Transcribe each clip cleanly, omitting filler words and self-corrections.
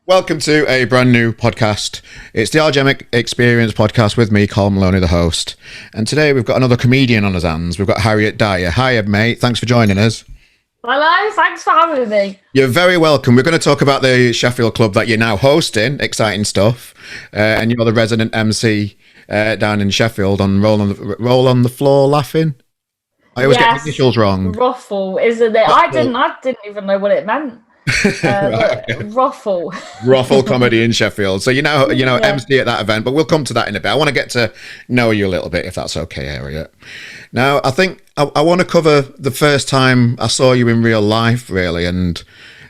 Welcome to a brand new podcast. It's the Algemic Experience podcast with me, Carl Maloney, the host. And today we've got another comedian on his hands. We've got Harriet Dyer. Hi, mate. Thanks for joining us. Hello, thanks for having me. You're very welcome. We're going to talk about the Sheffield club that you're now hosting. Exciting stuff. And you're the resident MC down in Sheffield on Roll on the Floor Laughing. I always get the initials wrong. Ruffle, isn't it? Ruffle. I didn't even know what it meant. Right, okay. Ruffle. Ruffle comedy in Sheffield. So MC at that event, but we'll come to that in a bit. I want to get to know you a little bit, if that's okay, Harriet. Now, I think I want to cover the first time I saw you in real life, really, and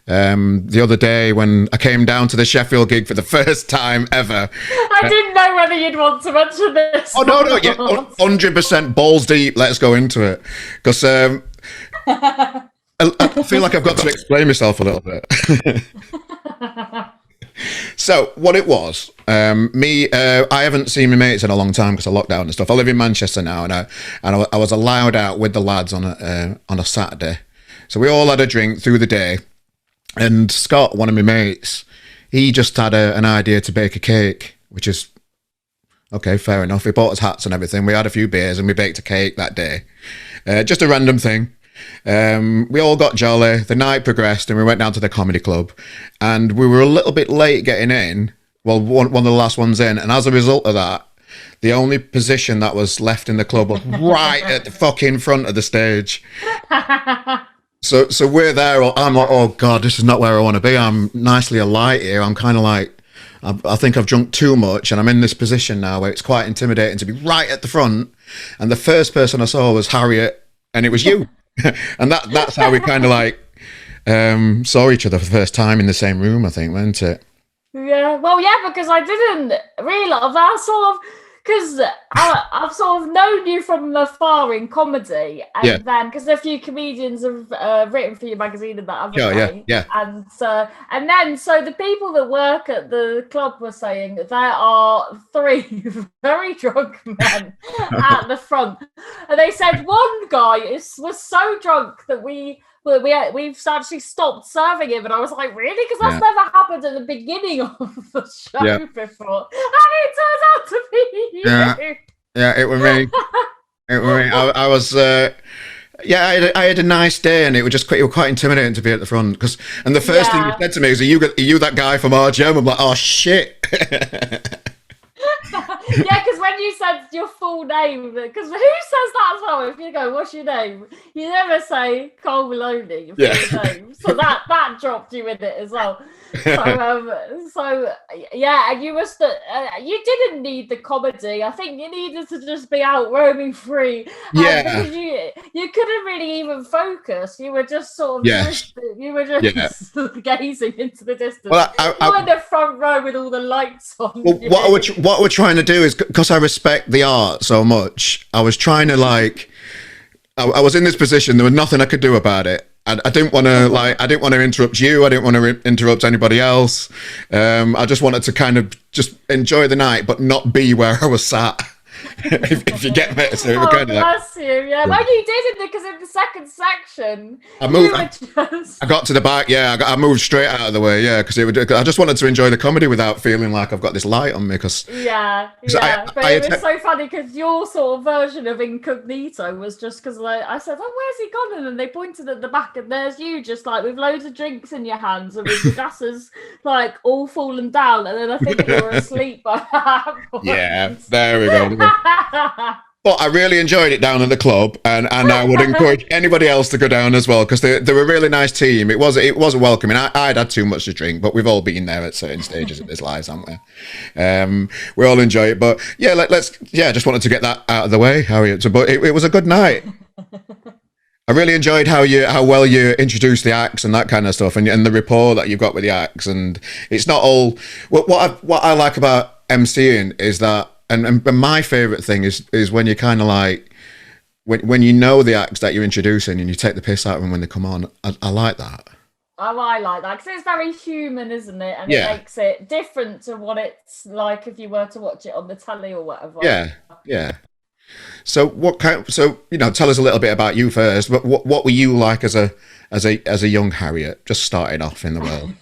the other day when I came down to the Sheffield gig for the first time ever. I didn't know whether you'd want to mention this. Oh, no, yeah, 100% balls deep. Let's go into it. Because I feel like I've got to explain myself a little bit. So what it was, I haven't seen my mates in a long time because of lockdown and stuff. I live in Manchester now, and I was allowed out with the lads on a Saturday. So we all had a drink through the day, and Scott, one of my mates, he just had an idea to bake a cake, which is okay, fair enough. He bought us hats and everything. We had a few beers and we baked a cake that day. Just a random thing. We all got jolly. The night progressed and we went down to the comedy club, and we were a little bit late getting in. Well, one of the last ones in, and as a result of that, the only position that was left in the club was right at the fucking front of the stage. So we're there. I'm like, oh God, this is not where I want to be. I'm nicely alight here. I'm kind of like, I think I've drunk too much, and I'm in this position now where it's quite intimidating to be right at the front. And the first person I saw was Harriet, and it was you. And that's how we kind of like saw each other for the first time in the same room, I think, wasn't it? Yeah, well, yeah, because I didn't realise that because I've sort of known you from afar in comedy, and then because a few comedians have written for your magazine and that, haven't they? And then so the people that work at the club were saying that there are three very drunk men at the front, and they said one guy was so drunk that we've actually stopped serving him, and I was like, really? Because that's never happened at the beginning of the show before, and it turns out to be you. Yeah, it was me. I was. I had a nice day, and it was quite intimidating to be at the front. And the first thing you said to me was, "Are you that guy from RGM?" I'm like, "Oh shit." Yeah, because when you said your full name, because who says that as well? If you go, what's your name? You never say Carl Maloney, your full name. So that dropped you in it as well. So and you must you didn't need the comedy. I think you needed to just be out roaming free. Because you couldn't really even focus. You were just sort of you were just gazing into the distance. Well, you're in the front row with all the lights on. Well, what we're trying to do is, because I respect the art so much, I was trying to I was in this position. There was nothing I could do about it. I didn't want to interrupt you. I didn't want to interrupt anybody else. I just wanted to kind of just enjoy the night, but not be where I was sat. if you get me. So bless you. Yeah, well, you didn't, because in the second section, I moved. I got to the back. Yeah, I moved straight out of the way. Yeah, because I just wanted to enjoy the comedy without feeling like I've got this light on me. But it was so funny because your sort of version of incognito was just because I said, "Oh, where's he gone?" And then they pointed at the back, and there's you, just like with loads of drinks in your hands and with your glasses like all fallen down, and then I think you were asleep by that point. Yeah, there we go. But I really enjoyed it down at the club, and I would encourage anybody else to go down as well, because they were a really nice team. It was welcoming. I'd had too much to drink, but we've all been there at certain stages of this lives, haven't we? We all enjoy it, but just wanted to get that out of the way. But it was a good night. I really enjoyed how well you introduced the acts and that kind of stuff, and the rapport that you've got with the acts. And it's not all what I like about MCing is that. And my favourite thing is when you kind of like when you know the acts that you're introducing and you take the piss out of them when they come on. I like that. Oh, I like that because it's very human, isn't it? And it makes it different to what it's like if you were to watch it on the telly or whatever. Yeah. So so tell us a little bit about you first. But what were you like as a young Harriet, just starting off in the world?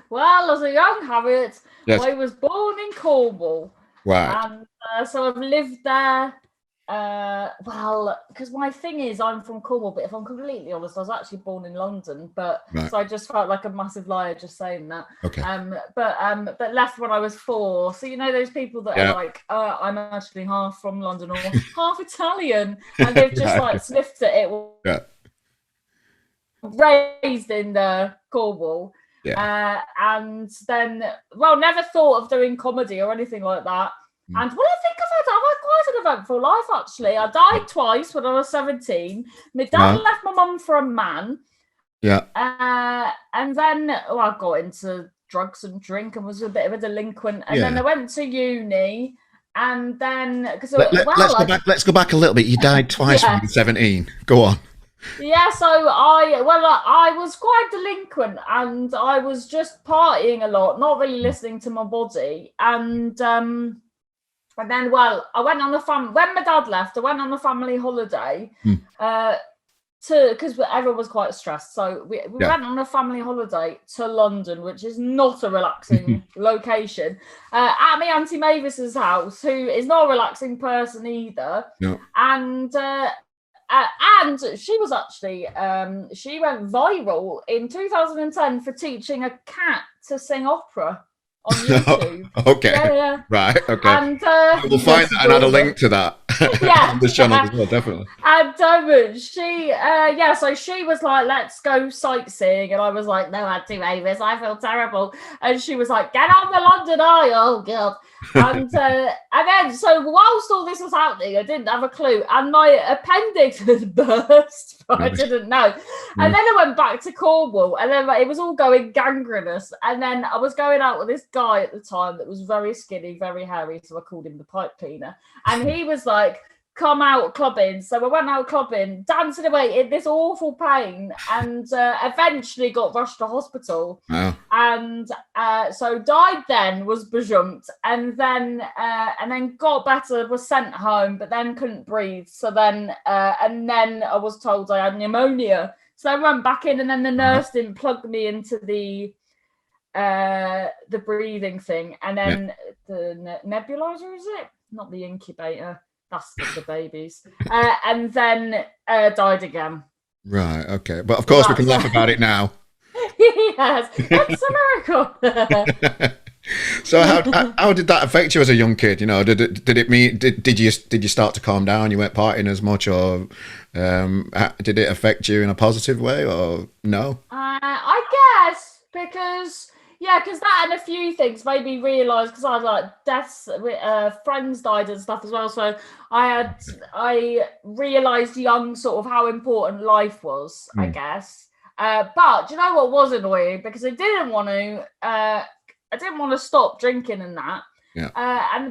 Well, as a young Harriet, Yes. I was born in Cornwall, Right. and so I've lived there. Well, because my thing is, I'm from Cornwall, but if I'm completely honest, I was actually born in London, but Right. so I just felt like a massive liar just saying that. Okay. But left when I was 4. So those people that are like, I'm actually half from London or half Italian, and they've just like sniffed at it. Yeah. Raised in Cornwall. Yeah. And then, never thought of doing comedy or anything like that. And when I think of it, I've had quite an eventful life, actually. I died twice when I was 17. My dad left my mum for a man. Yeah. And then I got into drugs and drink and was a bit of a delinquent. And then I went to uni. And then, let's go back a little bit. You died twice when you were 17. Go on. Yeah, so I was quite delinquent, and I was just partying a lot, not really listening to my body. And then I went on when my dad left, I went on a family holiday because everyone was quite stressed. So we went on a family holiday to London, which is not a relaxing location, at my Auntie Mavis's house, who is not a relaxing person either. No. And she was actually, she went viral in 2010 for teaching a cat to sing opera on YouTube. Okay. Yeah. Right. Okay. And we'll find that and add a link to that on this channel as well, definitely. And so she was like, let's go sightseeing. And I was like, no, Auntie Mavis, I feel terrible. And she was like, get on the London Eye. Oh, God. And then, so whilst all this was happening, I didn't have a clue. And my appendix had burst, but I didn't know. And then I went back to Cornwall, and then it was all going gangrenous. And then I was going out with this guy at the time that was very skinny, very hairy. So I called him the pipe cleaner. And he was like, come out clubbing. So I went out clubbing, dancing away in this awful pain, and eventually got rushed to hospital. Wow. And so died then, was bajumped, and then got better, was sent home, but then couldn't breathe. So then and then I was told I had pneumonia. So I went back in, and then the nurse didn't plug me into the breathing thing, and then the nebulizer, is it? Not the incubator. That's for the babies. And then died again. Right, okay. But of course we can laugh about it now. Yes, it's a miracle. So how did that affect you as a young kid? Did you start to calm down? You weren't partying as much, or did it affect you in a positive way, or no? I guess because that and a few things made me realise, because I had like deaths, friends died and stuff as well. So I realised young sort of how important life was, I guess. But do you know what was annoying? Because I didn't want to stop drinking and that. Yeah.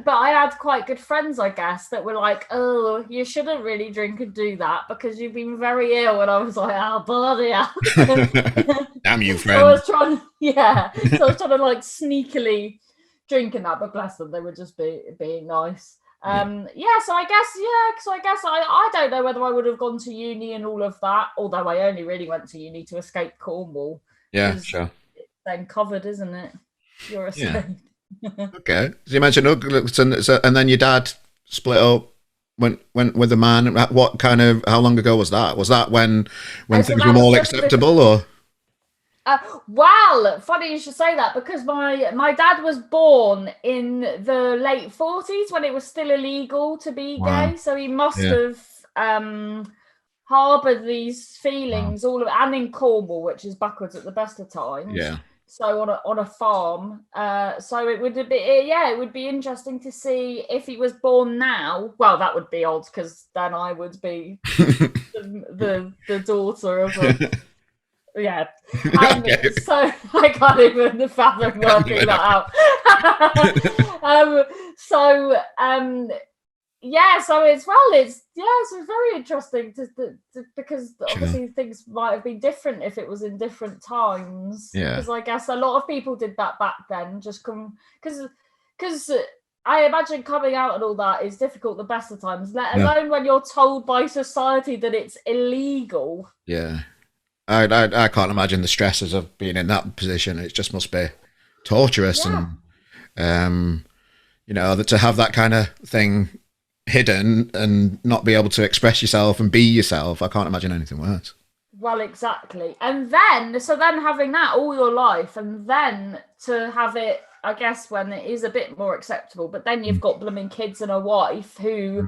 But I had quite good friends, I guess, that were like, "Oh, you shouldn't really drink and do that because you've been very ill." And I was like, "Oh, bloody hell!" Damn you, friend. So I was trying to like sneakily drink and that, but bless them, they were just being nice. So I guess I don't know whether I would have gone to uni and all of that, although I only really went to uni to escape Cornwall. Yeah, sure. It's then covered, isn't it? You're escaped. Yeah. Okay. So you mentioned and then your dad split up, went with a man. How long ago was that? Was that when things were more acceptable, or? Well, funny you should say that, because my dad was born in the late 40s when it was still illegal to be gay, so he must have harboured these feelings and in Cornwall, which is backwards at the best of times. Yeah. So on a farm, so it would be interesting to see if he was born now. Well, that would be odd, because then I would be the daughter of a. Yeah. So I can't even fathom working that out. So it's very interesting because obviously things might have been different if it was in different times. Yeah. Because I guess a lot of people did that back then, just because I imagine coming out and all that is difficult the best of times, let alone when you're told by society that it's illegal. Yeah. I can't imagine the stresses of being in that position. It just must be torturous. And, you know, that to have that kind of thing hidden and not be able to express yourself and be yourself, I can't imagine anything worse. Well, exactly. And then having that all your life, and then to have it, I guess, when it is a bit more acceptable, but then you've got blooming kids and a wife who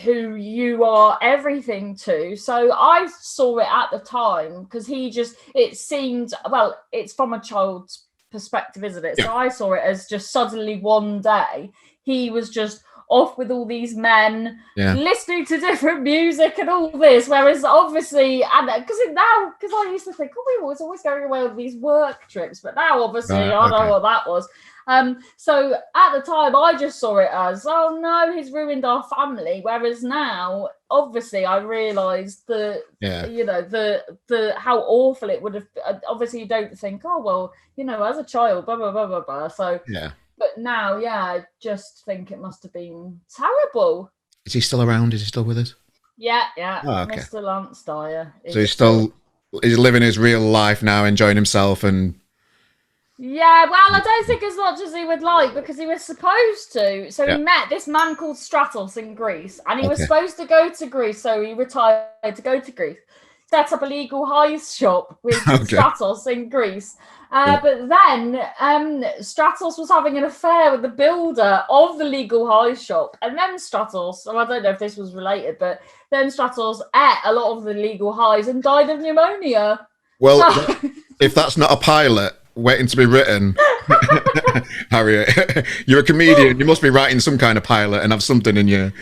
you are everything to. So I saw it at the time because it seemed, well, it's from a child's perspective, isn't it? Yeah. So I saw it as just suddenly one day he was just off with all these men, listening to different music and all this, whereas obviously, and because I used to think, we was always going away on these work trips, but now obviously I don't know what that was. So at the time I just saw it as, oh no, he's ruined our family, whereas now obviously I realized the how awful it would have. Obviously you don't think, oh well, you know, as a child, blah blah blah blah blah. So but now, I just think it must have been terrible. Is he still around? Is he still with us? Yeah. Oh, okay. Mr. Lance Dyer. So he's living his real life now, enjoying himself and... Yeah, well, I don't think as much as he would like, because he was supposed to. So he met this man called Stratos in Greece, and he was supposed to go to Greece, so he retired to go to Greece. Set up a legal highs shop with Stratos in Greece. But then Stratos was having an affair with the builder of the legal highs shop. And then Stratos, I don't know if this was related, but then Stratos ate a lot of the legal highs and died of pneumonia. Well, if that's not a pilot waiting to be written, Harriet, you're a comedian. You must be writing some kind of pilot and have something in your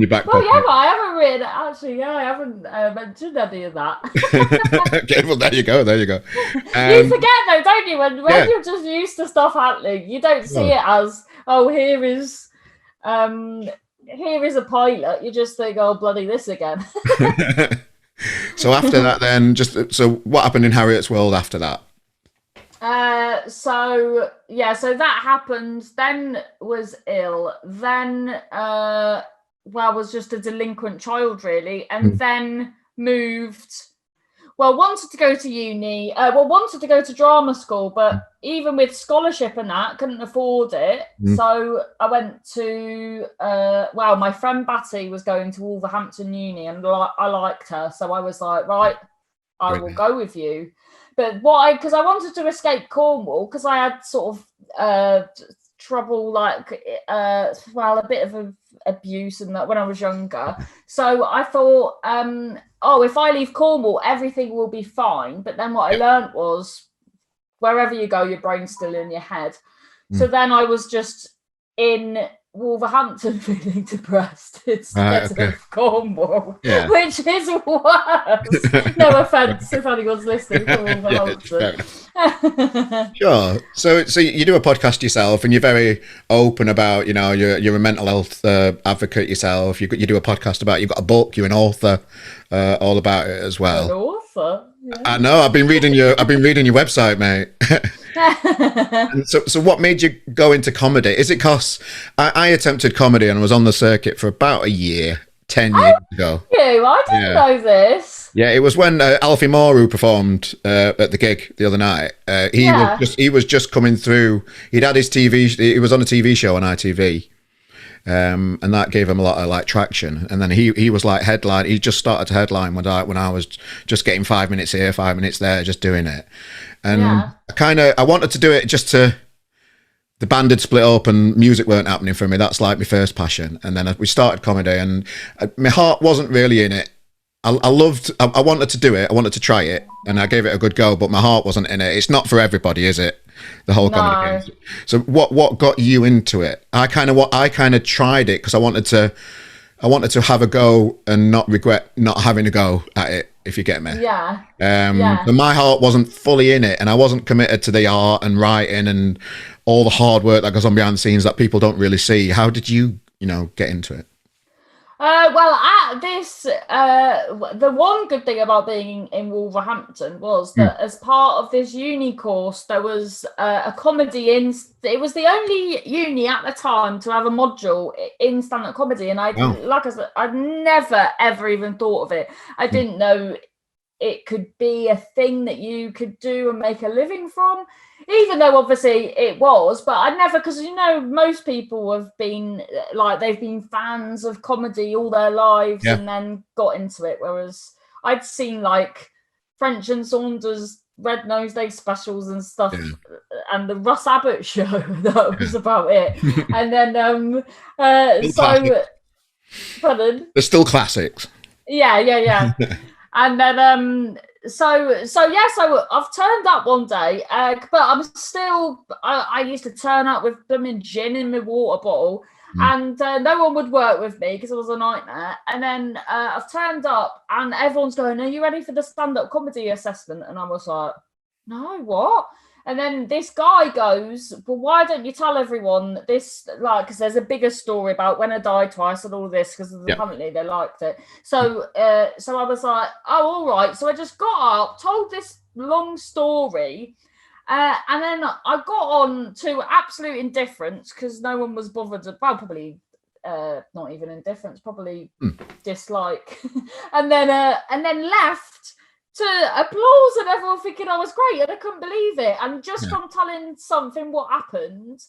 back pocket. Well, yeah, but I haven't written it. Actually, I haven't mentioned any of that. Okay, well, there you go. You forget though, don't you? When you're just used to stuff happening, you don't see it as, oh, here is a pilot. You just think, oh, bloody this again. So after that, then, so what happened in Harriet's world after that? So that happened, then was ill, then was just a delinquent child really, and then wanted to go to uni, wanted to go to drama school, but even with scholarship and that, couldn't afford it. So I went to my friend Batty was going to Wolverhampton Uni, and I liked her, so I was like, right, I will go with you. But because I wanted to escape Cornwall, because I had sort of trouble, like, a bit of abuse and that when I was younger. So I thought, if I leave Cornwall, everything will be fine. But then what I learned was, wherever you go, your brain's still in your head. So then I was just in Wolverhampton feeling depressed instead of Cornwall, which is worse. No offence if anyone's listening from Wolverhampton. Sure. So you do a podcast yourself, and you're very open about, you know, you're a mental health advocate yourself. You do a podcast about, you've got a book, you're an author, all about it as well. An author. Yeah. I know. I've been reading your website, mate. So what made you go into comedy? Is it because I attempted comedy and was on the circuit for about a year, 10 years ago. I didn't know this. Yeah, it was when Alfie Moore, who performed at the gig the other night, he was just coming through. He was on a TV show on ITV. And that gave him a lot of like traction, and then he was like headline. He just started to headline when I was just getting 5 minutes here, 5 minutes there, just doing it. And I wanted to do it just to. The band had split up and music weren't happening for me. That's like my first passion. And then we started comedy, and my heart wasn't really in it. I wanted to do it. I wanted to try it, and I gave it a good go, but my heart wasn't in it. It's not for everybody, is it? The whole comedy game. So what got you into it? I kind of tried it because I wanted to have a go and not regret not having a go at it, if you get me. But my heart wasn't fully in it, and I wasn't committed to the art and writing and all the hard work that goes on behind the scenes that people don't really see. How did you get into it? Well, at this, the one good thing about being in Wolverhampton was that as part of this uni course, there was a comedy in. It was the only uni at the time to have a module in stand-up comedy, and like I said, I'd never ever even thought of it. I didn't know it could be a thing that you could do and make a living from, even though obviously it was, but I never, because most people have been like, they've been fans of comedy all their lives and then got into it, whereas I'd seen like French and Saunders Red Nose Day specials and stuff, and the Russ Abbott show. That was about it. And then pardon? They're still classics. Yeah. And then so I've turned up one day, but I'm still I used to turn up with them in gin in my water bottle, and no one would work with me because it was a nightmare. And then I've turned up and everyone's going, "Are you ready for the stand-up comedy assessment?" And I was like, "No, what?" And then this guy goes, "Well, why don't you tell everyone this?" Like, because there's a bigger story about when I died twice and all this, because apparently they liked it. So, so I was like, "Oh, all right." So I just got up, told this long story, and then I got on to absolute indifference because no one was bothered. Well, probably not even indifference, probably dislike, and then left to applause and everyone thinking I was great, and I couldn't believe it. And just from telling something what happened,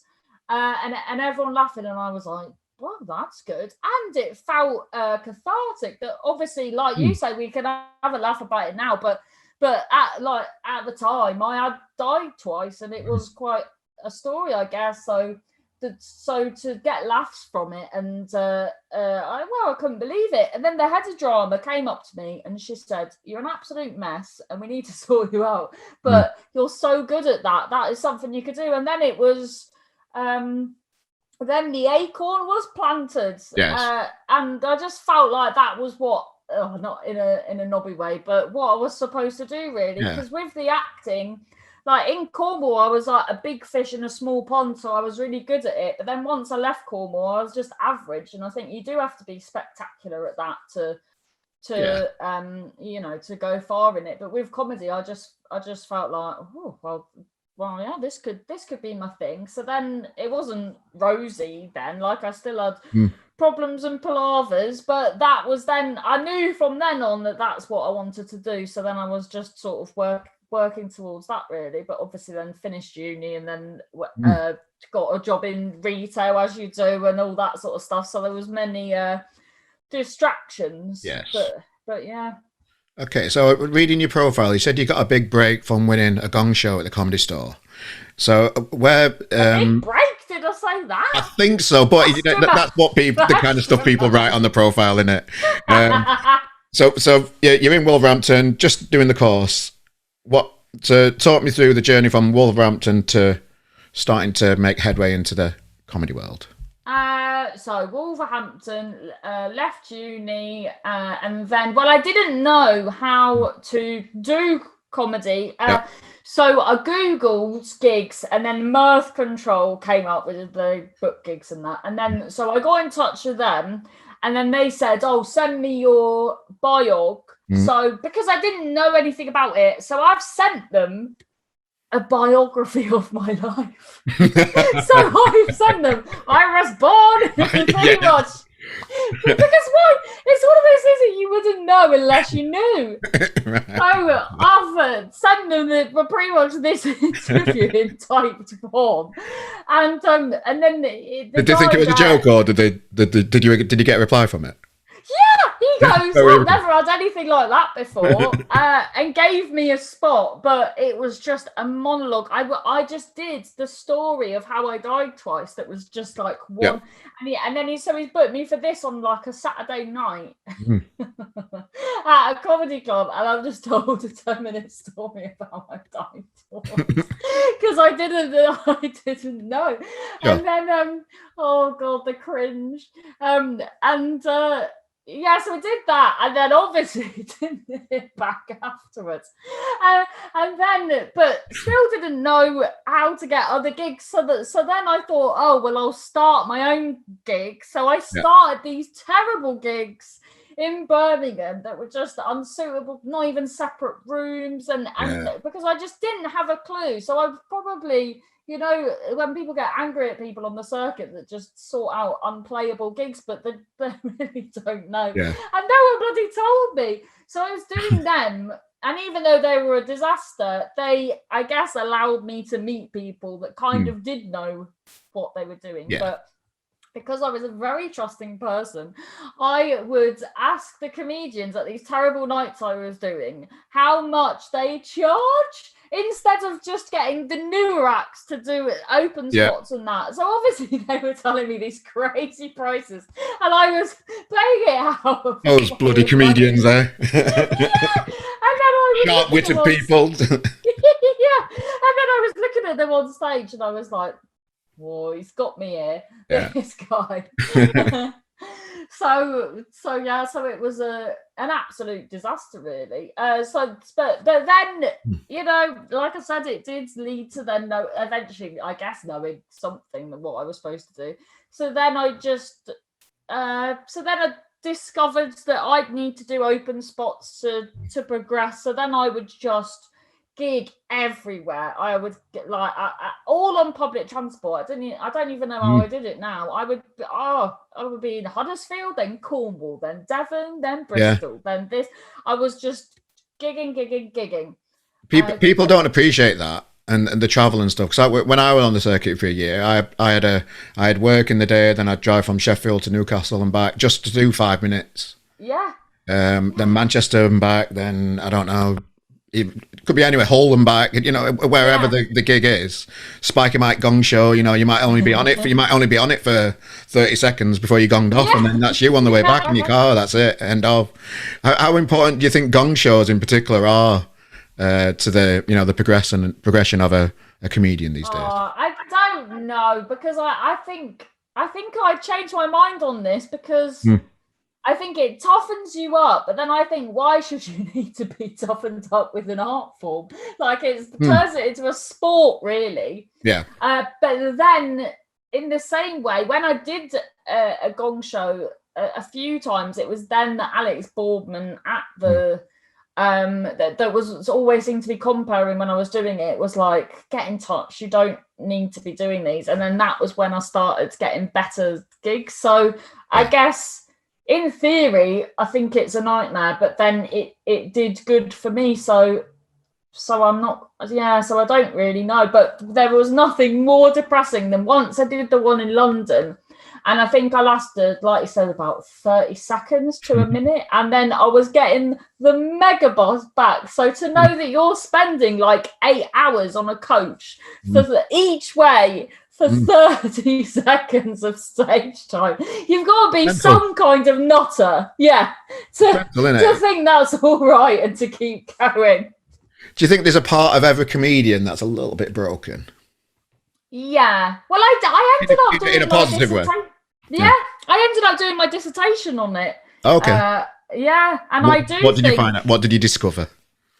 and everyone laughing, and I was like, well, that's good. And it felt cathartic that obviously, like you say, we can have a laugh about it now, but at the time I had died twice, and it was quite a story, I guess. So to get laughs from it, and I couldn't believe it. And then the head of drama came up to me and she said, "You're an absolute mess and we need to sort you out, but you're so good at that. That is something you could do." And then it was then the acorn was planted. And I just felt like that was what, not in a knobby way, but what I was supposed to do, really. Because with the acting, like in Cornwall, I was like a big fish in a small pond, so I was really good at it. But then once I left Cornwall, I was just average, and I think you do have to be spectacular at that to go far in it. But with comedy, I just felt like, oh well, yeah, this could be my thing. So then it wasn't rosy then. Like, I still had problems and palavers, but that was then, I knew from then on that that's what I wanted to do. So then I was just sort of working towards that, really. But obviously then finished uni and then got a job in retail, as you do, and all that sort of stuff. So there was many distractions. But yeah. Okay, so reading your profile, you said you got a big break from winning a gong show at the Comedy Store. So where a big break? Did I say that? I think so, but that's what people, the kind of stuff people write on the profile, innit? So yeah, you're in Wolverhampton, just doing the course. Talk me through the journey from Wolverhampton to starting to make headway into the comedy world. So Wolverhampton, left uni, and then, well, I didn't know how to do comedy. So I Googled gigs, and then Mirth Control came up with the book gigs and that. And then, so I got in touch with them, and then they said, "Oh, send me your biog." So, because I didn't know anything about it, so I've sent them a biography of my life. So I've sent them, I was born, pretty much. Because why? It's one of those things that you wouldn't know unless you knew. I've sent them pretty much this interview in typed form, and then did they think it was a joke, or did you get a reply from it? Yeah, he goes, "I've never had anything like that before," and gave me a spot, but it was just a monologue. I just did the story of how I died twice. That was just like one, and then he's booked me for this on like a Saturday night at a comedy club, and I've just told a 10-minute story about my died twice because I didn't know, and then oh god, the cringe, yeah, so we did that, and then obviously didn't hear back afterwards, and then but still didn't know how to get other gigs. So then I thought, oh well, I'll start my own gig. So I started these terrible gigs in Birmingham that were just unsuitable, not even separate rooms, and because I just didn't have a clue. So I probably, you know, when people get angry at people on the circuit that just sort out unplayable gigs, but they really don't know. Yeah. And no one bloody told me. So I was doing them. And even though they were a disaster, they, I guess, allowed me to meet people that kind of did know what they were doing. Yeah. But because I was a very trusting person, I would ask the comedians at these terrible nights I was doing how much they charge, instead of just getting the newer acts to do open spots and that. So obviously they were telling me these crazy prices, and I was playing it out. Those bloody comedians there. And then I was sharp-witted people. yeah, and then I was looking at them on stage, and I was like, "Whoa, he's got me here, this guy." So it was an absolute disaster, really. But then, you know, like I said, it did lead to then eventually, I guess, knowing something of what I was supposed to do. So then I just, I discovered that I'd need to do open spots to progress. So then I would just gig everywhere. I would get all on public transport. I don't even know how I did it now. I would be in Huddersfield, then Cornwall, then Devon, then Bristol, then this. I was just gigging. People don't appreciate that and the travel and stuff. Because when I was on the circuit for a year, I had work in the day, then I'd drive from Sheffield to Newcastle and back just to do 5 minutes. Yeah. Then Manchester and back. Then I don't know. It could be anywhere, Hull and back, you know, wherever the gig is. Spiker Mike Gong Show, you know, you might only be on it for 30 seconds before you gonged off, and then that's you on the way back in your car. That's it. End of. How important do you think gong shows in particular are to the, you know, the progression of a comedian these days? I don't know, because I think I changed my mind on this, because I think it toughens you up, but then I think, why should you need to be toughened up with an art form? Like, it turns it into a sport, really. Yeah. But then, in the same way, when I did a gong show a few times, it was then that Alex Boardman at the that was always seemed to be comparing when I was doing it. It was like, get in touch, you don't need to be doing these. And then that was when I started getting better gigs. So I guess, in theory, I think it's a nightmare, but then it did good for me. So I'm not, so I don't really know. But there was nothing more depressing than once I did the one in London, and I think I lasted, like you said, about 30 seconds to a minute, and then I was getting the mega boss back. So to know that you're spending like 8 hours on a coach for each way for 30 seconds of stage time, you've got to be some kind of nutter, to think that's all right and to keep going. Do you think there's a part of every comedian that's a little bit broken? Yeah. Well, I ended up doing in a positive way. Yeah, I ended up doing my dissertation on it. Okay. And I do. What did you find out? What did you discover?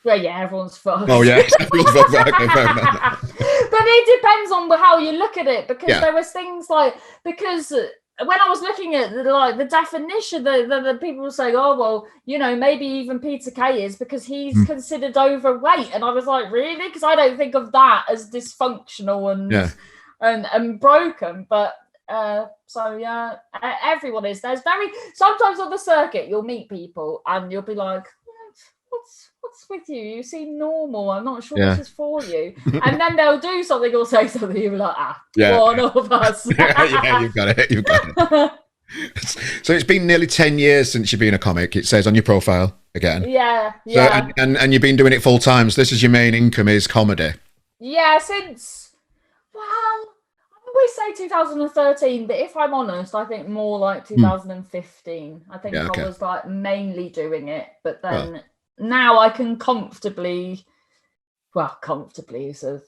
Well, yeah, everyone's fucked. Oh, yeah. Okay, fair enough. But it depends on how you look at it, because there was things like, because when I was looking at the definition, the people were saying, oh, well, you know, maybe even Peter Kay is, because he's considered overweight. And I was like, really? Because I don't think of that as dysfunctional and broken. But everyone is. Sometimes on the circuit, you'll meet people and you'll be like, what's with you? You seem normal. I'm not sure this is for you. And then they'll do something or say something. You're like, one of us. You've got it. So it's been nearly 10 years since you've been a comic. It says on your profile again. Yeah. So, and you've been doing it full time. So this is your main income, is comedy. Yeah, since, we say 2013, but if I'm honest, I think more like 2015. I think I was like mainly doing it, but then now I can comfortably is a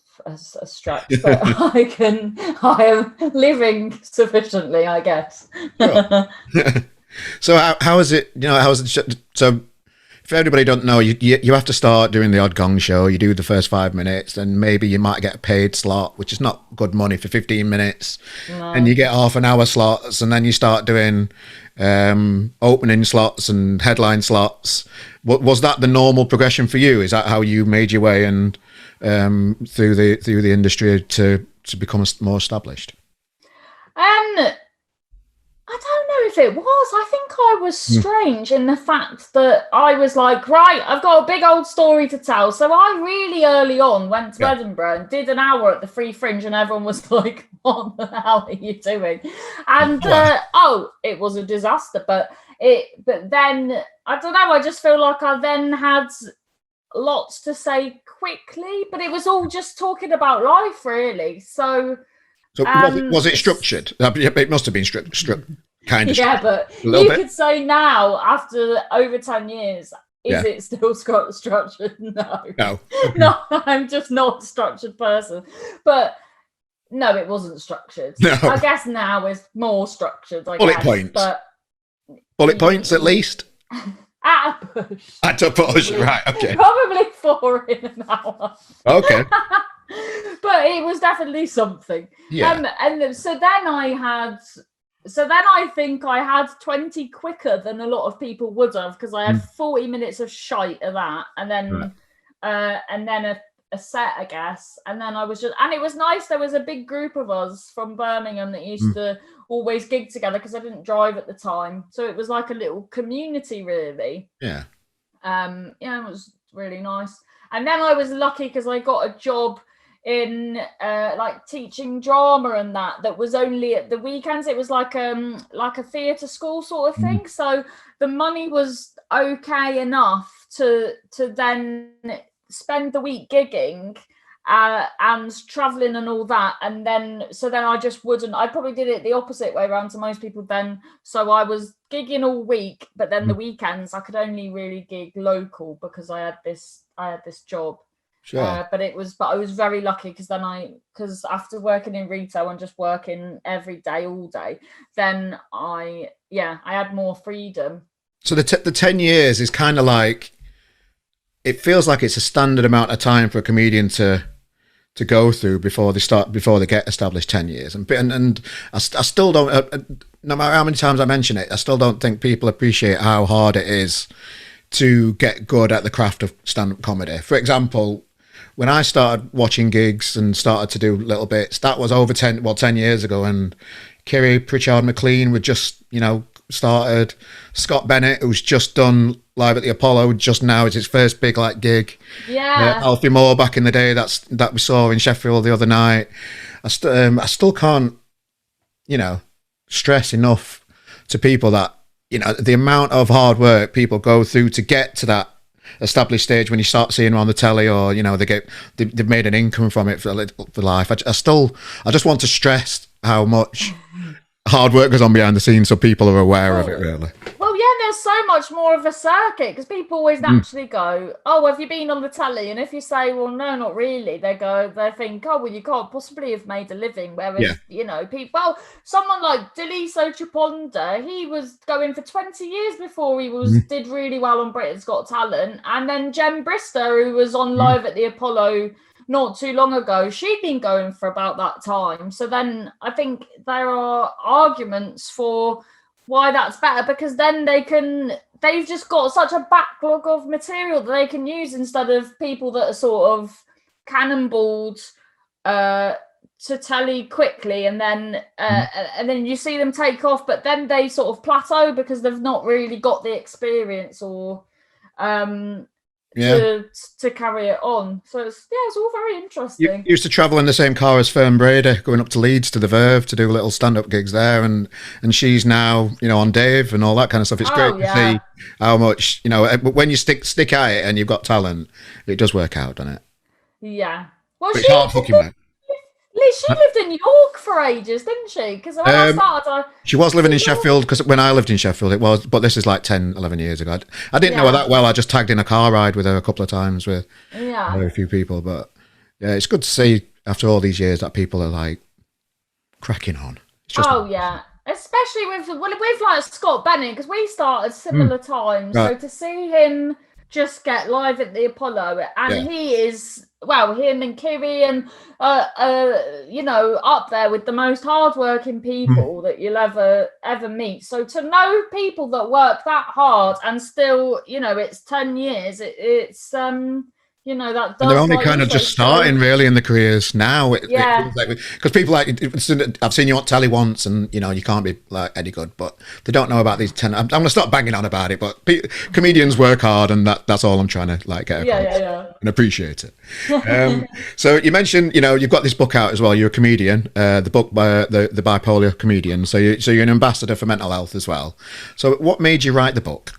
stretch, but I am living sufficiently, I guess. So how is it? You know, how is it? So if everybody don't know, you have to start doing the odd gong show. You do the first 5 minutes, and maybe you might get a paid slot, which is not good money for 15 minutes. No. And you get half an hour slots, and then you start doing opening slots and headline slots. Was that the normal progression for you? Is that how you made your way and through the industry to become more established? I don't know if it was. I think I was strange in the fact that I was like, right, I've got a big old story to tell. So I really early on went to Edinburgh and did an hour at the Free Fringe, and everyone was like, what the hell are you doing? And it was a disaster. But then I don't know, I just feel like I then had lots to say quickly, but it was all just talking about life, really. So was it structured? It must have been structured, kind of. Yeah, but you could say now, after over 10 years, is it still structured? No. No, I'm just not a structured person. But no, it wasn't structured. No. I guess now it's more structured. Bullet points. But bullet points at least. At a push. At a push, right? Okay. Probably 4 in an hour. Okay. But it was definitely something. Yeah. And so then I think I had 20 quicker than a lot of people would have, because I had 40 minutes of shite of that, and then a set, I guess. And then I was and it was nice. There was a big group of us from Birmingham that used to always gig together, because I didn't drive at the time. So it was like a little community, really. Yeah. It was really nice. And then I was lucky because I got a job in like teaching drama and that was only at the weekends. It was like a theatre school sort of thing. So the money was okay enough to then spend the week gigging and traveling and all that. And then I just wouldn't. I probably did it the opposite way around to most people then. So I was gigging all week, but then the weekends I could only really gig local because I had this job. Sure. But I was very lucky because after working in retail and just working every day, all day, then I had more freedom. So the 10 years is kind of like, it feels like it's a standard amount of time for a comedian to go through before they get established. 10 years, and I still don't, no matter how many times I mention it, I still don't think people appreciate how hard it is to get good at the craft of stand-up comedy. For example, when I started watching gigs and started to do little bits, that was over 10 years ago, and Kiri Pritchard McLean would just, started. Scott Bennett, who's just done Live at the Apollo just now, is his first big gig. Yeah. Alfie Moore back in the day that we saw in Sheffield the other night. I still can't, stress enough to people that, the amount of hard work people go through to get to that established stage when you start seeing them on the telly, or they've made an income from it for life. I just want to stress how much hard work goes on behind the scenes, so people are aware of it, really. Well, yeah, there's so much more of a circuit, because people always naturally go, oh, have you been on the telly? And if you say, well, no, not really, they think, oh, well, you can't possibly have made a living. Whereas, people, someone like Deliso Chaponda, he was going for 20 years before he did really well on Britain's Got Talent. And then Jem Brister, who was on Live at the Apollo not too long ago, she'd been going for about that time. So then I think there are arguments for why that's better, because then they've just got such a backlog of material that they can use, instead of people that are sort of cannonballed to telly quickly, and then you see them take off, but then they sort of plateau because they've not really got the experience or to carry it on. So it's all very interesting. You used to travel in the same car as Fern Brady, going up to Leeds to the Verve to do little stand-up gigs there, and she's now on Dave and all that kind of stuff. It's great to see how much when you stick at it and you've got talent, it does work out, doesn't it? Yeah. Well, it's hard fucking work. She lived in York for ages, didn't she? Because when I started... She was living in Sheffield, because when I lived in Sheffield, it was... But this is like 10, 11 years ago. I didn't know her that well. I just tagged in a car ride with her a couple of times with very few people. But yeah, it's good to see after all these years that people are cracking on. It's just yeah. Especially with like Scott Bennett, because we started similar times. Right. So to see him just get live at the Apollo, and he is, well, him and Kiri, and you know, up there with the most hardworking people that you'll ever meet. So to know people that work that hard and still, you know, it's 10 years, it's you know, that does. And they're only kind of just starting really in the careers now. Because people like, I've seen you on telly once, and you know, you can't be like Eddie Good, but they don't know about these 10. I'm going to stop banging on about it, but comedians work hard, and that's all I'm trying to like get across and appreciate it. So you mentioned, you know, you've got this book out as well. You're a comedian, the book by the bipolar comedian. So you're an ambassador for mental health as well. So what made you write the book?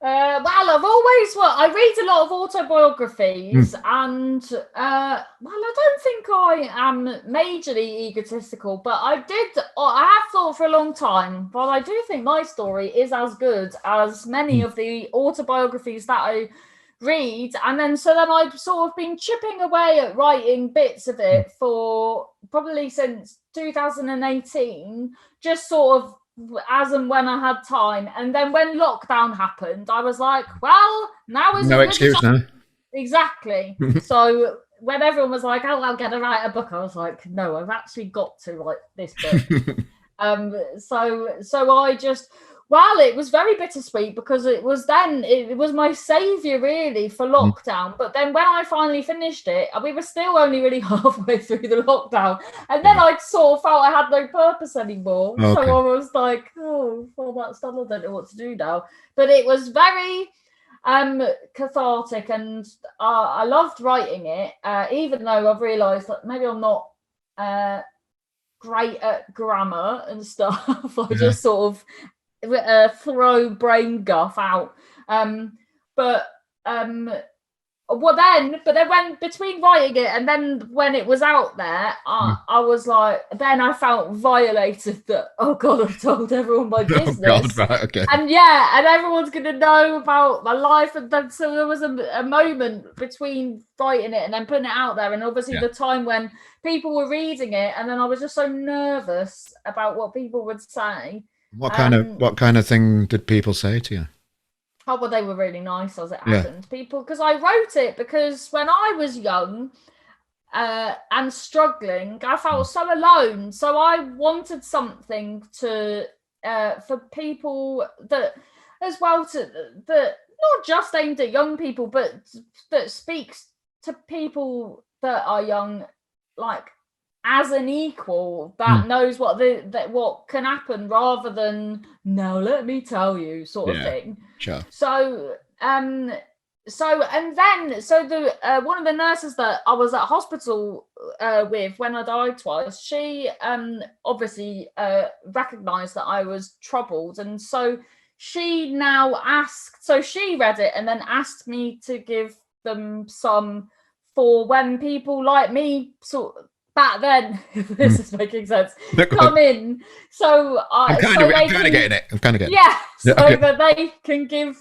Well, I read a lot of autobiographies, and well, I don't think I am majorly egotistical, but I have thought for a long time, but I do think my story is as good as many of the autobiographies that I read, and then I've sort of been chipping away at writing bits of it for probably since 2018, just sort of as and when I had time. And then when lockdown happened, I was like, well, now is no excuse now. Exactly. So when everyone was like, oh, I'm going to write a book, I was like, no, I've actually got to write this book. So I just, well, it was very bittersweet, because it was my savior really for lockdown. But then when I finally finished it, we were still only really halfway through the lockdown, and then I sort of felt I had no purpose anymore. So I was like, oh, well, that's done. I don't know what to do now. But it was very cathartic, and I loved writing it, even though I've realised that maybe I'm not great at grammar and stuff. I just sort of throw brain guff out, but then when between writing it and then when it was out there, I was like, then I felt violated that, oh god, I've told everyone my business. Oh god, right, okay. And everyone's gonna know about my life. And then so there was a moment between writing it and then putting it out there, and obviously the time when people were reading it, and then I was just so nervous about what people would say. What kind of thing did people say to you? Oh, well, they were really nice as it happened. People, because I wrote it because when I was young and struggling, I felt so alone. So I wanted something to for people that, as well, that not just aimed at young people, but that speaks to people that are young, like, as an equal that knows what what can happen, rather than now let me tell you sort of thing. Sure. So the one of the nurses that I was at hospital with when I died twice, she obviously recognized that I was troubled, and so she read it and then asked me to give them some for when people like me back then, if this is making sense, come in. So I'm kind of getting it. Yeah, so that they can give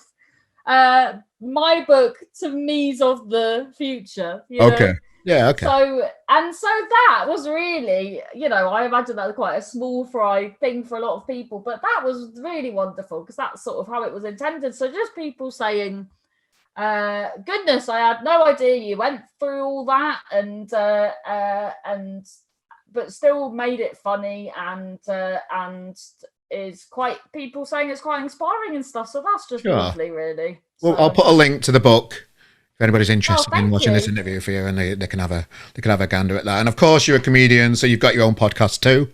my book to me's of the future. You know? Yeah, okay. So that was really, you know, I imagine that was quite a small fry thing for a lot of people, but that was really wonderful, because that's sort of how it was intended. So just people saying, goodness, I had no idea you went through all that, and but still made it funny, and is quite, people saying it's quite inspiring and stuff. So that's just lovely, really. Well, I'll put a link to the book if anybody's interested in watching this interview for you, and they can have a gander at that. And of course, you're a comedian, so you've got your own podcast too.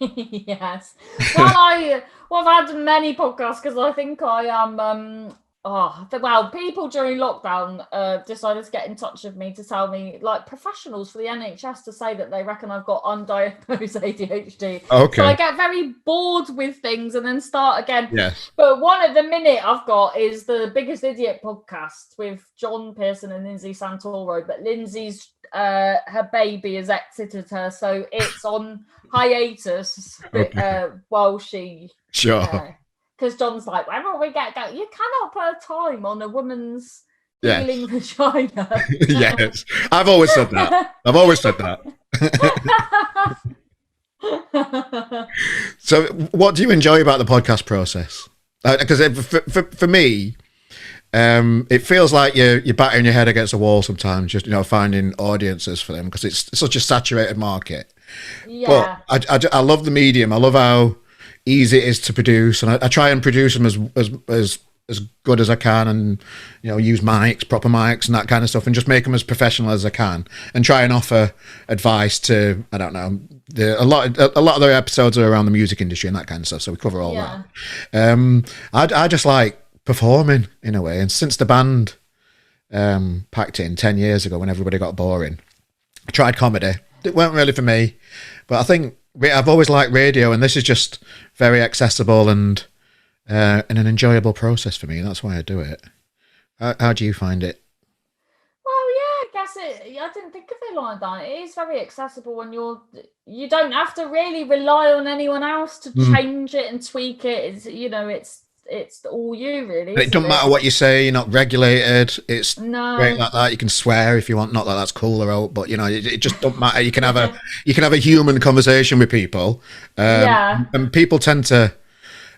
Yes. Well, I've had many podcasts, because I think I am. People during lockdown decided to get in touch with me to tell me, like professionals for the NHS, to say that they reckon I've got undiagnosed ADHD. Okay. So I get very bored with things and then start again. Yes. But one at the minute I've got is the Biggest Idiot podcast with John Pearson and Lindsay Santoro. But Lindsay's her baby has exited her, so it's on hiatus while she. Sure. Because John's like, when will we get going? You cannot put a time on a woman's healing vagina. Yes, I've always said that. So, what do you enjoy about the podcast process? Because for me, it feels like you're battering your head against a wall sometimes, just finding audiences for them because it's such a saturated market. Yeah. But I love the medium. I love how easy it is to produce, and I try and produce them as good as I can, and use proper mics and that kind of stuff, and just make them as professional as I can, and try and offer advice to, I don't know, a lot of their episodes are around the music industry and that kind of stuff, so we cover all that. I just like performing in a way, and since the band packed in 10 years ago when everybody got boring, I tried comedy. It weren't really for me, but I think I've always liked radio, and this is just very accessible and an enjoyable process for me. That's why I do it. How do you find it? Well, yeah, I guess I didn't think of it like that. It is very accessible, and you don't have to really rely on anyone else to change it and tweak it. It's all you, really. It doesn't matter what you say. You're not regulated. It's great like that. You can swear if you want. Not that that's cool or out, but it just doesn't matter. You can have a human conversation with people. And people tend to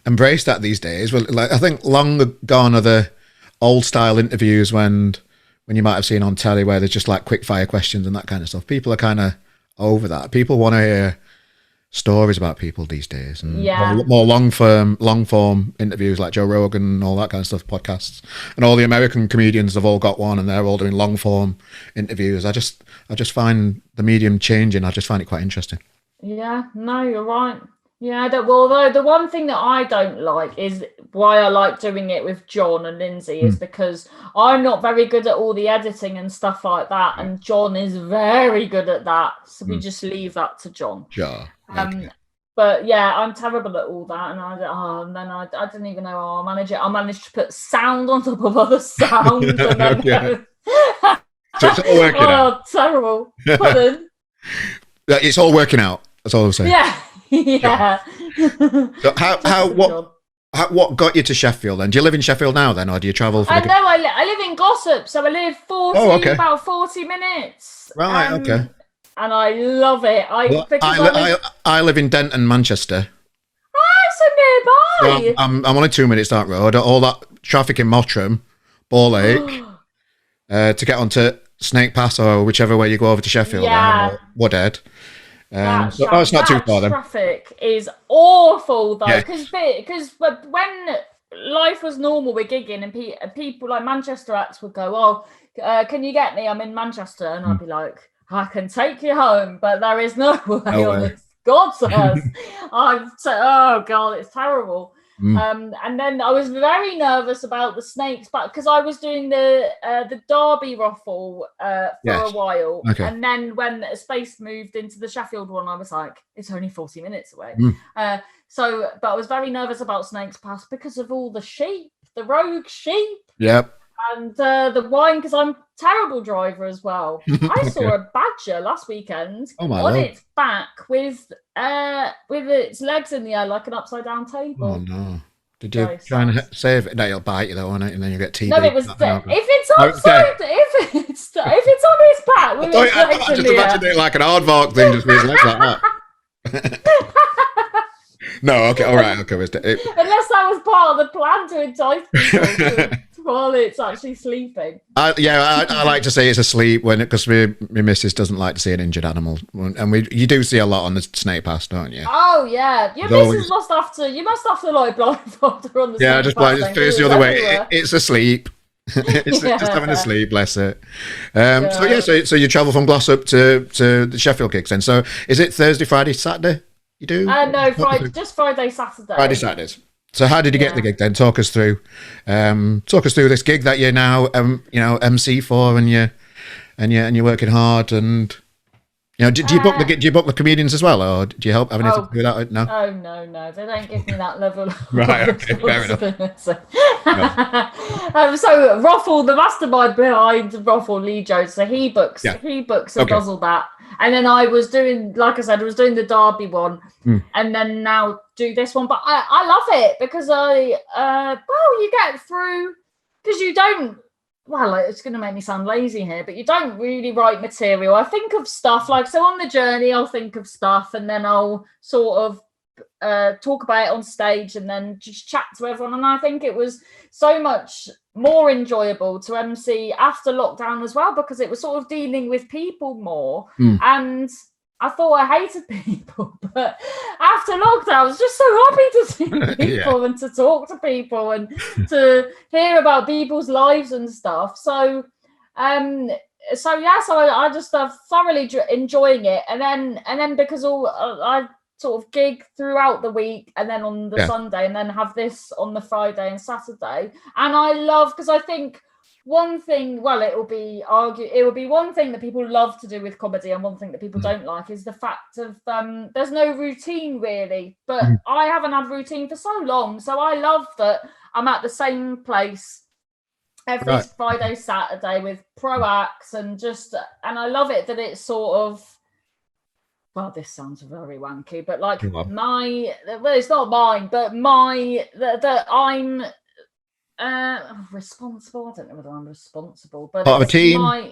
embrace that these days. Well, like, I think long gone are the old style interviews when you might have seen on telly where there's just like quick fire questions and that kind of stuff. People are kind of over that. People want to hear stories about people these days, and more long form interviews like Joe Rogan and all that kind of stuff, podcasts, and all the American comedians have all got one, and they're all doing long form interviews. I just find the medium changing. I just find it quite interesting. Yeah, no, you're right. Yeah, although the one thing that I don't like is why I like doing it with John and Lindsay is because I'm not very good at all the editing and stuff like that, and John is very good at that, so we just leave that to John. Sure. But yeah, I'm terrible at all that, and I didn't even know how I manage it. I managed to put sound on top of other sound, and then so it's all working out. Oh, terrible! Pardon? It's all working out. That's all I'm saying. Yeah. Yeah. So what got you to Sheffield then? Do you live in Sheffield now then, or do you travel? No, I live in Glossop, so I live about 40 minutes. Right. Okay. And I love it. I live in Denton, Manchester. Oh, so nearby. I'm only 2 minutes that road. All that traffic in Mottram, Ball Lake, to get onto Snake Pass or whichever way you go over to Sheffield, or Woodhead. It's not too far then. Traffic is awful though, because when life was normal with gigging, and people like Manchester acts would go, can you get me? I'm in Manchester, and I'd be like, I can take you home, but there is no way on this. God's earth. Oh God, it's terrible. And then I was very nervous about the snakes, but because I was doing the Derby raffle for a while, and then when Space moved into the Sheffield one, I was like, it's only 40 minutes away. But I was very nervous about Snakes Pass because of all the sheep, the rogue sheep. Yep. And the wine, because I'm a terrible driver as well. I saw a badger last weekend on its back with its legs in the air like an upside down table. Oh no! Did you try and save it? No, it'll bite you though, won't it? And then you get TB. No, it was if it's on its back with its legs I just imagined it like an aardvark thing, just with its legs like that. No, okay, all right, okay. Unless that was part of the plan to entice people while it's actually sleeping. I like to say it's asleep because my missus doesn't like to see an injured animal, and you do see a lot on the Snake Pass, don't you? Oh yeah, your missus must have to like blindfold her on the Snake Pass. Just face the other way. It's asleep. It's just having a sleep, bless it. So you travel from Glossop to the Sheffield gigs then. So is it Thursday, Friday, Saturday? You do? No, just Friday, Saturday. Friday, Saturdays. So how did you get the gig then? Talk us through this gig that you're now, MC for, and you're working hard, and do you book the comedians as well, or do you help have anything to do with that? No. Oh no, they don't give me that level. Right. Okay. Fair enough. So Ruffle, the mastermind behind Ruffle, Lee Jones, so he books and does all that. And then I was doing, like I said, the Derby one, and then now do this one. But I love it because you get through, because you don't well, it's going to make me sound lazy here, but you don't really write material. I think of stuff like, so on the journey, I'll think of stuff and then I'll sort of talk about it on stage and then just chat to everyone. And I think it was so much more enjoyable to MC after lockdown as well, because it was sort of dealing with people more. And I thought I hated people, but after lockdown, I was just so happy to see people and to talk to people and to hear about people's lives and stuff. So I just thoroughly enjoying it. And then because I sort of gig throughout the week and then on the Sunday, and then have this on the Friday and Saturday. And I love, because I think one thing, well, it will be one thing that people love to do with comedy, and one thing that people don't like is the fact of there's no routine really. But I haven't had routine for so long, so I love that I'm at the same place every Friday, Saturday with pro acts, and I love it that it's sort of, well, this sounds very wanky, but like it's not mine, but that I'm responsible. I don't know whether I'm responsible, but part of a team. Part of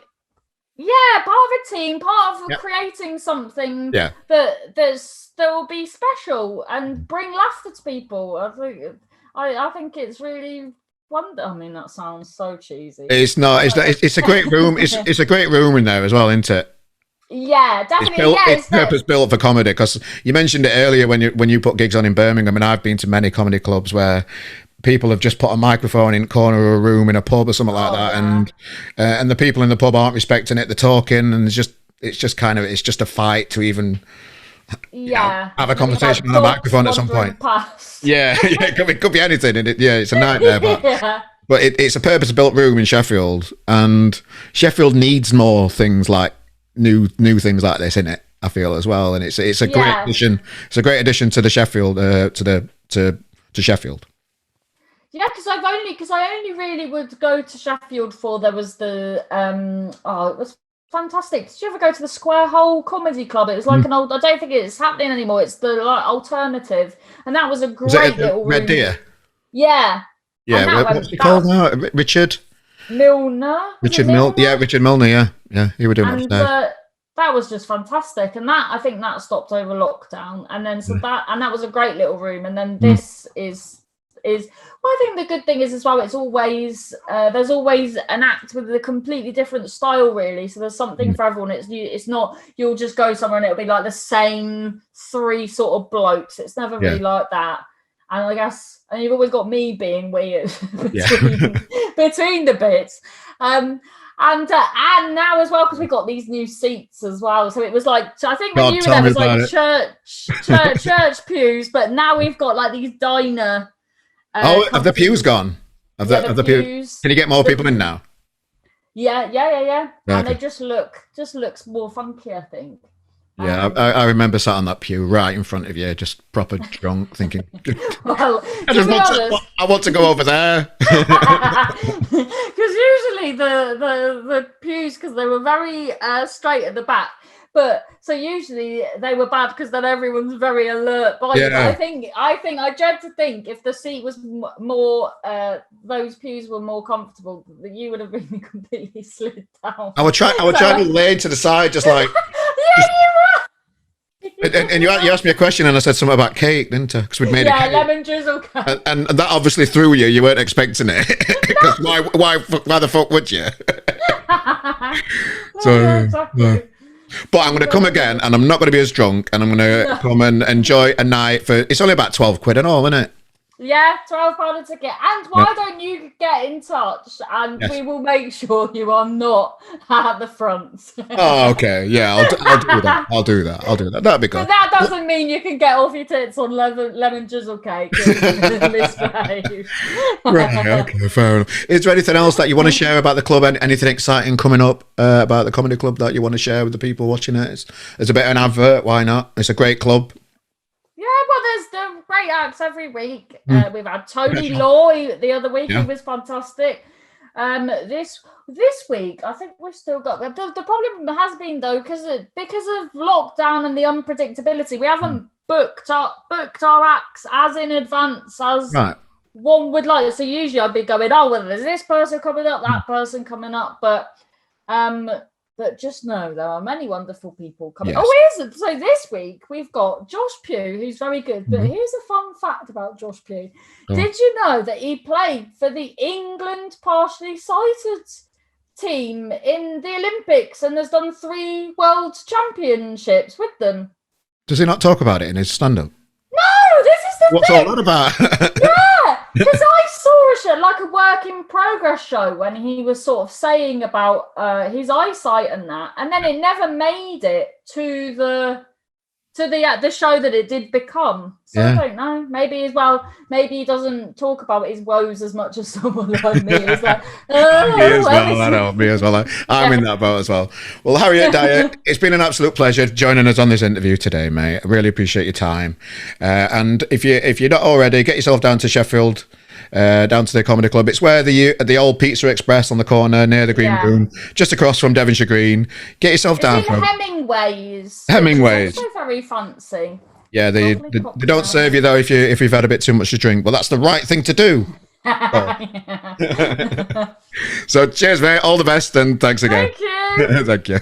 a team, part of creating something that will be special and bring laughter to people. I think it's really wonderful. I mean, that sounds so cheesy. It's not. It's a great room. It's a great room in there as well, isn't it? Yeah, definitely. It's purpose built for comedy, because you mentioned it earlier when you put gigs on in Birmingham, and I've been to many comedy clubs where people have just put a microphone in the corner of a room in a pub or something like that, and the people in the pub aren't respecting it. They're talking, and it's just a fight to even have a conversation on a microphone at some point. It could be anything. It's a nightmare, but it's a purpose-built room in Sheffield, and Sheffield needs more things like new things like this in it, I feel, as well. And it's a great addition. It's a great addition to the Sheffield to Sheffield. Yeah, because I only really would go to Sheffield for, there was the it was fantastic. Did you ever go to the Square Hole Comedy Club? It was like an old, I don't think it's happening anymore. It's the alternative, and that was a great little Red room. Deer. Yeah. What's it called now? Richard Milner. Richard Milner. Yeah. He was doing upstairs. That was just fantastic, and I think that stopped over lockdown, and then that was a great little room, and then this is. Well, I think the good thing is as well, it's always there's always an act with a completely different style, really. So there's something for everyone. It's not you'll just go somewhere and it'll be like the same three sort of blokes. It's never really like that. And I guess, and you've always got me being weird between the bits. And now as well, because we got these new seats as well. So it was like, so I think when you were there, it was like church pews, but now we've got like these diner. Have the pews gone? Have the pews? Can you get more people in now? Yeah. Okay. And they just looks more funky, I think. Yeah, I remember sat on that pew right in front of you, just proper drunk, thinking, well, I want to go over there. Because usually the pews, because they were very straight at the back, but so usually they were bad because then everyone's very alert. But I think I dread to think if the seat was more, those pews were more comfortable, that you would have been completely slid down. I would try to lay to the side, just like. And you asked me a question, and I said something about cake, didn't I? Because we'd made a cake. Lemon drizzle cake. And that obviously threw you. You weren't expecting it. Because why the fuck would you? Exactly. But I'm going to come again, and I'm not going to be as drunk, and I'm going to come and enjoy a night for. It's only about £12 and all, isn't it? Yeah, £12 a ticket. And why don't you get in touch, and we will make sure you are not at the front. Oh, okay. Yeah, I'll do that. That'd be good. But that doesn't mean you can get off your tits on lemon drizzle cake. Right, okay, fair enough. Is there anything else that you want to share about the club? Anything exciting coming up about the comedy club that you want to share with the people watching it? It's a bit of an advert. Why not? It's a great club. Yeah, well, there's the great acts every week. We've had Tony Law the other week. He was fantastic. This week, I think we've still got the problem has been though because of lockdown and the unpredictability. We haven't booked our acts as in advance as one would like. So usually I'd be going, oh, well, there's this person coming up, that person coming up, but just know there are many wonderful people coming. Yes. Oh, so this week we've got Josh Pugh, who's very good. But here's a fun fact about Josh Pugh. Oh. Did you know that he played for the England partially sighted team in the Olympics and has done 3 world championships with them? Does he not talk about it in his stand-up? No, this is the What's thing. all that about? Yeah, because I saw a show, like a work in progress show, when he was sort of saying about his eyesight and that, and then it never made it to the show that it did become. So yeah. I don't know. Maybe he doesn't talk about his woes as much as someone like me. It's like, me as well. I'm in that boat as well. Well, Harriet Dyer, it's been an absolute pleasure joining us on this interview today, mate. I really appreciate your time. And if you're not already, get yourself down to Sheffield. Down to the Comedy Club. It's where the old Pizza Express on the corner near the Green Room, just across from Devonshire Green. Get yourself down. It's in Hemingway's. Hemingway's. Also very fancy. Yeah, they don't serve you though if you've had a bit too much to drink, but that's the right thing to do. So cheers, mate. All the best, and thanks again. Thank you. Thank you.